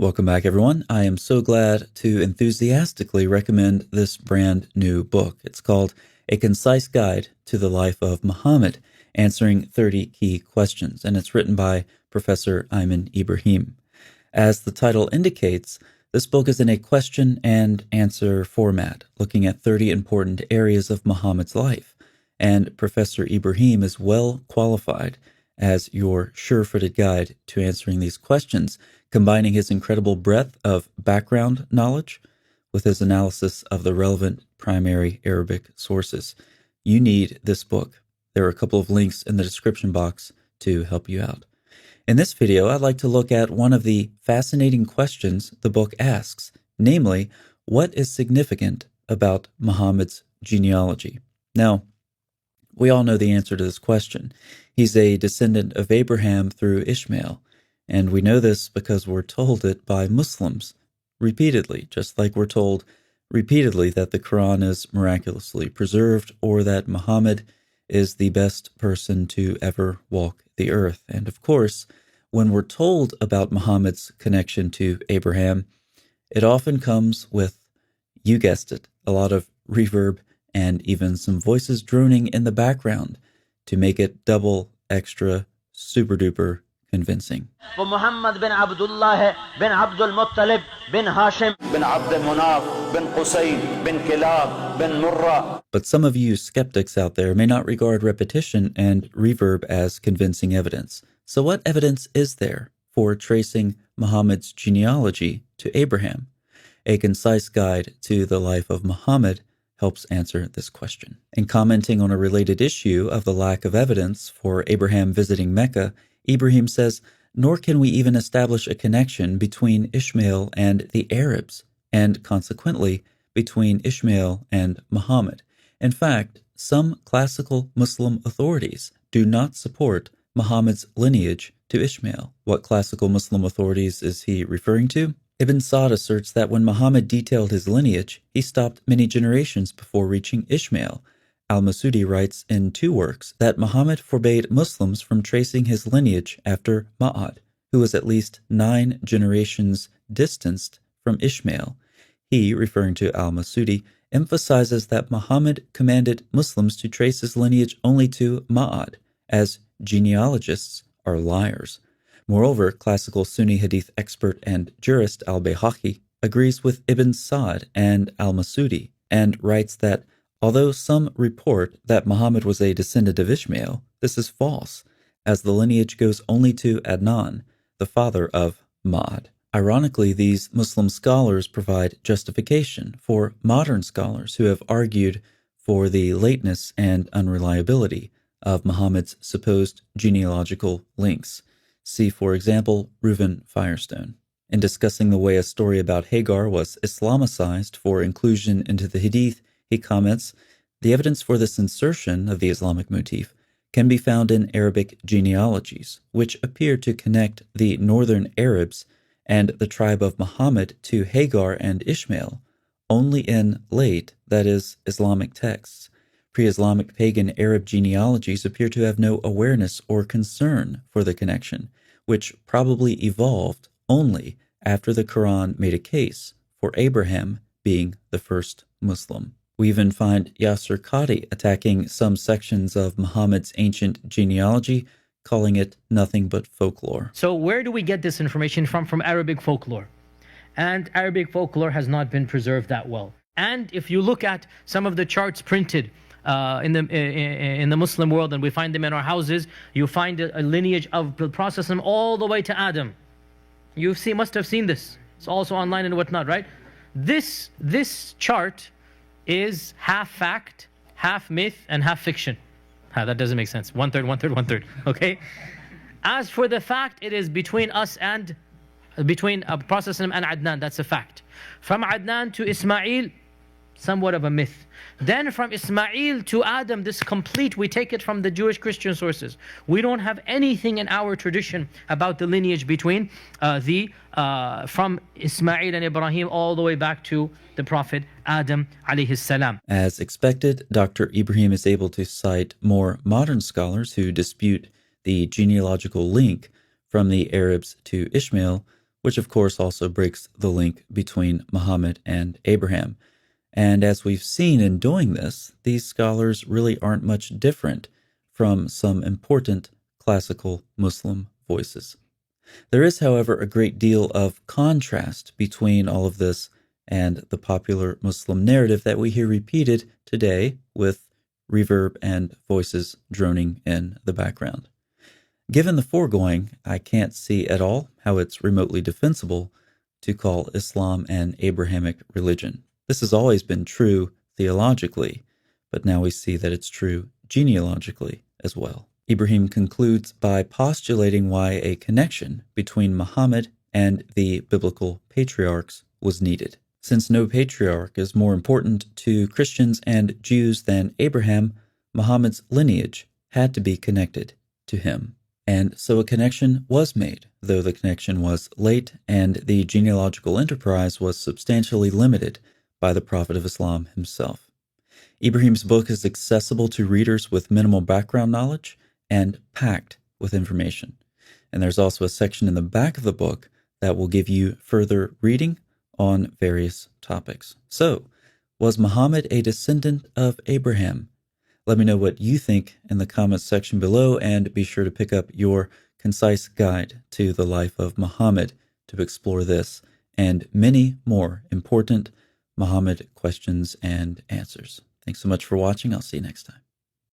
Welcome back, everyone. I am so glad to enthusiastically recommend this brand new book. It's called A Concise Guide to the Life of Muhammad, Answering 30 Key Questions, and it's written by Professor Ayman Ibrahim. As the title indicates, this book is in a question and answer format, looking at 30 important areas of Muhammad's life, and Professor Ibrahim is well qualified as your sure-footed guide to answering these questions, combining his incredible breadth of background knowledge with his analysis of the relevant primary Arabic sources. You need this book. There are a couple of links in the description box to help you out. In this video, I'd like to look at one of the fascinating questions the book asks, namely, what is significant about Muhammad's genealogy? Now, we all know the answer to this question. He's a descendant of Abraham through Ishmael, and we know this because we're told it by Muslims repeatedly, just like we're told repeatedly that the Quran is miraculously preserved or that Muhammad is the best person to ever walk the earth. And of course, when we're told about Muhammad's connection to Abraham, it often comes with, you guessed it, a lot of reverb and even some voices droning in the background to make it double extra super duper convincing. Muhammad bin Abdullah bin Abdul Muttalib bin Hashim bin Abd Munaf bin Qusay bin Kilab bin Murrah. But some of you skeptics out there may not regard repetition and reverb as convincing evidence. So what evidence is there for tracing Muhammad's genealogy to Abraham? A Concise Guide to the Life of Muhammad helps answer this question. In commenting on a related issue of the lack of evidence for Abraham visiting Mecca, Ibrahim says, nor can we even establish a connection between Ishmael and the Arabs, and consequently between Ishmael and Muhammad. In fact, some classical Muslim authorities do not support Muhammad's lineage to Ishmael. What classical Muslim authorities is he referring to? Ibn Sa'd asserts that when Muhammad detailed his lineage, he stopped many generations before reaching Ishmael. Al-Masudi writes in two works that Muhammad forbade Muslims from tracing his lineage after Ma'ad, who was at least 9 generations distanced from Ishmael. He, referring to Al-Masudi, emphasizes that Muhammad commanded Muslims to trace his lineage only to Ma'ad, as genealogists are liars. Moreover, classical Sunni hadith expert and jurist al-Bayhaqi agrees with Ibn Sa'd and al-Masudi and writes that although some report that Muhammad was a descendant of Ishmael, this is false, as the lineage goes only to Adnan, the father of Ma'ad. Ironically, these Muslim scholars provide justification for modern scholars who have argued for the lateness and unreliability of Muhammad's supposed genealogical links. See, for example, Reuven Firestone. In discussing the way a story about Hagar was Islamicized for inclusion into the Hadith, he comments, the evidence for this insertion of the Islamic motif can be found in Arabic genealogies, which appear to connect the northern Arabs and the tribe of Muhammad to Hagar and Ishmael only in late, that is, Islamic texts. Pre-Islamic pagan Arab genealogies appear to have no awareness or concern for the connection, which probably evolved only after the Quran made a case for Abraham being the first Muslim. We even find Yasser Qadi attacking some sections of Muhammad's ancient genealogy, calling it nothing but folklore. So where do we get this information from? From Arabic folklore. And Arabic folklore has not been preserved that well. And if you look at some of the charts printed in the Muslim world, and we find them in our houses, you find a lineage of the Prophet all the way to Adam. You must have seen this. It's also online and whatnot, right? This chart is half fact, half myth, and half fiction. That doesn't make sense. 1/3, 1/3, 1/3. Okay. As for the fact, it is between us and between Prophet and Adnan. That's a fact. From Adnan to Ismail, somewhat of a myth. Then from Ismail to Adam, this complete, we take it from the Jewish Christian sources. We don't have anything in our tradition about the lineage between from Ismail and Ibrahim all the way back to the Prophet Adam alayhi salam. As expected, Dr. Ibrahim is able to cite more modern scholars who dispute the genealogical link from the Arabs to Ishmael which of course also breaks the link between Muhammad and Abraham. And as we've seen in doing this, these scholars really aren't much different from some important classical Muslim voices. There is, however, a great deal of contrast between all of this and the popular Muslim narrative that we hear repeated today with reverb and voices droning in the background. Given the foregoing, I can't see at all how it's remotely defensible to call Islam an Abrahamic religion. This has always been true theologically, but now we see that it's true genealogically as well. Ibrahim concludes by postulating why a connection between Muhammad and the biblical patriarchs was needed. Since no patriarch is more important to Christians and Jews than Abraham, Muhammad's lineage had to be connected to him. And so a connection was made, though the connection was late and the genealogical enterprise was substantially limited by the Prophet of Islam himself. Ibrahim's book is accessible to readers with minimal background knowledge and packed with information. And there's also a section in the back of the book that will give you further reading on various topics. So, was Muhammad a descendant of Abraham? Let me know what you think in the comments section below, and be sure to pick up your concise guide to the life of Muhammad to explore this and many more important Muhammad questions and answers. Thanks so much for watching. I'll see you next time.